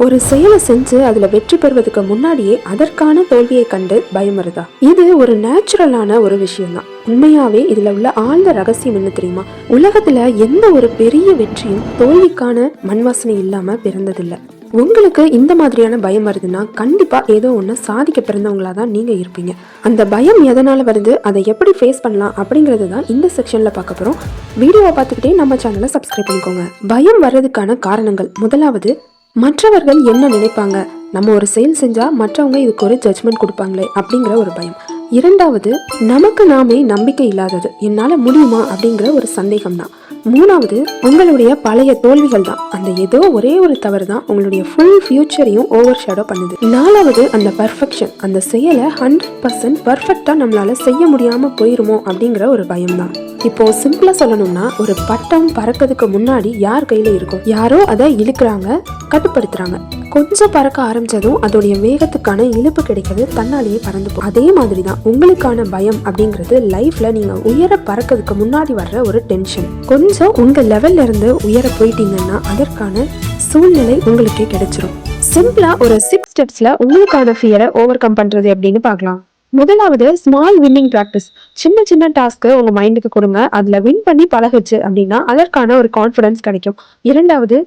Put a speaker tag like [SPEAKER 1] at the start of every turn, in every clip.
[SPEAKER 1] ஒரு செயலை செஞ்சு அதுல வெற்றி பெறுவதற்கு முன்னாடியே அதற்கான தோல்வியை கண்டு பயம் வருதா? இது ஒரு நேச்சுரலான ஒரு விஷயம் தான். உண்மையாவே இதுல உள்ள ஆழ்ந்த ரகசியம் என்ன தெரியுமா? உலகத்துல எந்த ஒரு பெரிய வெற்றியும் தோல்விக்கான மண்வாசனை இல்லாம பிறந்ததில்லை. உங்களுக்கு இந்த மாதிரியான பயம் வருதுன்னா கண்டிப்பா ஏதோ ஒன்று சாதிக்க பிறந்தவங்களா தான் நீங்க இருப்பீங்க. அந்த பயம் எதனால வருது, அதை எப்படி ஃபேஸ் பண்ணலாம் அப்படிங்கிறது தான் இந்த செக்ஷன்ல பார்க்க போறோம். வீடியோவை பார்த்துக்கிட்டே நம்ம சேனலை சப்ஸ்கிரைப் பண்ணிக்கோங்க. பயம் வர்றதுக்கான காரணங்கள்: முதலாவது, மற்றவர்கள் என்ன நினைப்பாங்க, நம்ம ஒரு செயல் செஞ்சா மற்றவங்க இதுக்கு ஒரு ஜட்ஜ்மெண்ட் கொடுப்பாங்களே அப்படிங்கிற ஒரு பயம். இரண்டாவது, நமக்கு நாமே நம்பிக்கை இல்லாதது, என்னால முடியுமா அப்படிங்கிற ஒரு சந்தேகம் தான். மூணாவது, உங்களுடைய பழைய தோல்விகள் தான். அந்த ஏதோ ஒரே ஒரு தவறு தான் உங்களுடைய ஃபுல் ஃபியூச்சரையும் ஓவர் ஷேடோ பண்ணுது. நாலாவது, அந்த பர்ஃபெக்ஷன், அந்த செயலை 100% பர்ஃபெக்டா நம்மளால செய்ய முடியாம போயிருமோ அப்படிங்கிற ஒரு பயம் தான். இப்போ சிம்பிளா சொல்லணும்னா, ஒரு பட்டம் பறக்கிறதுக்கு முன்னாடி யார் கையில இருக்கும்? யாரோ அதை இழுக்கிறாங்க, கட்டுப்படுத்துறாங்க. கொஞ்சம் பறக்க ஆரம்பிச்சதும் அதோடைய வேகத்துக்கான இழுப்பு கிடைக்கிறது, தன்னாலேயே பறந்து போகும். அதே மாதிரிதான் உங்களுக்கான பயம் அப்படிங்கிறது லைஃப்ல நீங்க உயர பறக்கிறதுக்கு முன்னாடி வர்ற ஒரு டென்ஷன். கொஞ்சம் உங்க லெவல்ல இருந்து உயர போயிட்டீங்கன்னா அதற்கான சூழ்நிலை உங்களுக்கே கிடைச்சிரும். சிம்பிளா ஒரு 6 ஸ்டெப்ஸ்ல உங்களுக்கான ஃபியரை ஓவர் கம் பண்றது அப்படின்னு பார்க்கலாம். முதலாவது, ஸ்மால் வின்னிங் ப்ராக்டிஸ். சின்ன சின்ன டாஸ்க்கு உங்க மைண்டுக்கு கொடுங்க. அதுல வின் பண்ணி பழகுச்சு அப்படின்னா அதற்கான ஒரு கான்ஃபிடன்ஸ் கிடைக்கும். இரண்டாவது,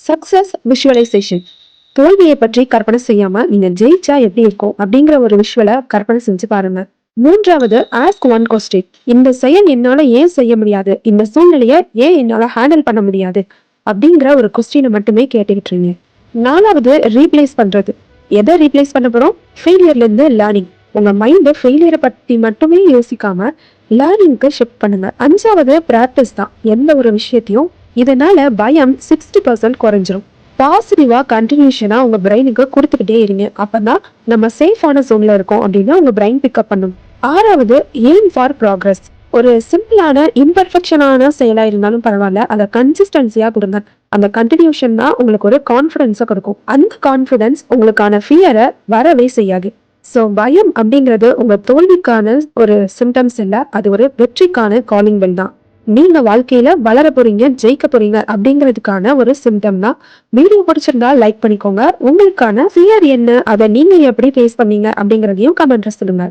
[SPEAKER 1] சக்சஸ் விஷுவலைசேஷன். தோல்வியை பற்றி கற்பனை செய்யாம நீங்க ஜெயிச்சா எப்படி இருக்கும் அப்படிங்கிற ஒரு விஷுவலை கற்பனை செஞ்சு பாருங்க. மூன்றாவது, ஆஸ்க் ஒன் கொஸ்டின். இந்த செயல் என்னால ஏன் செய்ய முடியாது, இந்த சூழ்நிலையை ஏன் என்னால ஹேண்டில் பண்ண முடியாது அப்படிங்கிற ஒரு கொஸ்டினை மட்டுமே கேட்டுக்கிட்டுருங்க. நாலாவது, ரீப்ளேஸ் பண்றது. எதை ரீப்ளேஸ் பண்ண போறோம்? ஃபெயிலியர்ல இருந்து லேர்னிங். உங்க மைண்ட் ஃபெயிலியரை பத்தி மட்டுமே யோசிக்காம லேர்னிங்க்கு ஷிஃப்ட் பண்ணுங்க. அஞ்சாவது, பிராக்டிஸ் தான் எந்த ஒரு விஷயத்தையும். இதனால பயம் 60% குறைஞ்சிரும். பாசிட்டிவா கண்டினியூஷனா உங்க பிரெயினுக்கு கொடுத்துக்கிட்டே இருங்க. அப்பதான் நம்ம சேஃபான ஜோன்ல இருக்கோம் அப்படின்னா உங்க பிரெயின் பிக்கப் பண்ணும். ஆறாவது, எய்ம் ஃபார் ப்ராக்ரஸ். ஒரு சிம்பிளான இம்பர்ஃபெக்ஷனான செயலா இருந்தாலும் பரவாயில்ல, அதை கன்சிஸ்டன்சியா கொடுங்க. அந்த கண்டினியூஷன் தான் உங்களுக்கு ஒரு கான்ஃபிடன்ஸை கொடுக்கும். அந்த கான்ஃபிடன்ஸ் உங்களுக்கான ஃபியரை வரவே செய்யாது. ஸோ பயம் அப்படிங்கிறது உங்க தோல்விக்கான ஒரு சிம்டம்ஸ் இல்லை, அது ஒரு வெற்றிக்கான காலிங் பெல் தான். நீங்க வாழ்க்கையில வளர போறீங்க, ஜெயிக்க போறீங்க அப்படிங்கிறதுக்கான ஒரு சிம்டம் தான். வீடியோ பிடிச்சிருந்தா லைக் பண்ணிக்கோங்க. உங்களுக்கான ஃபியர் என்ன, அதை நீங்க எப்படி ஃபேஸ் பண்ணீங்க அப்படிங்கிறதையும் கமெண்ட்ல சொல்லுங்க.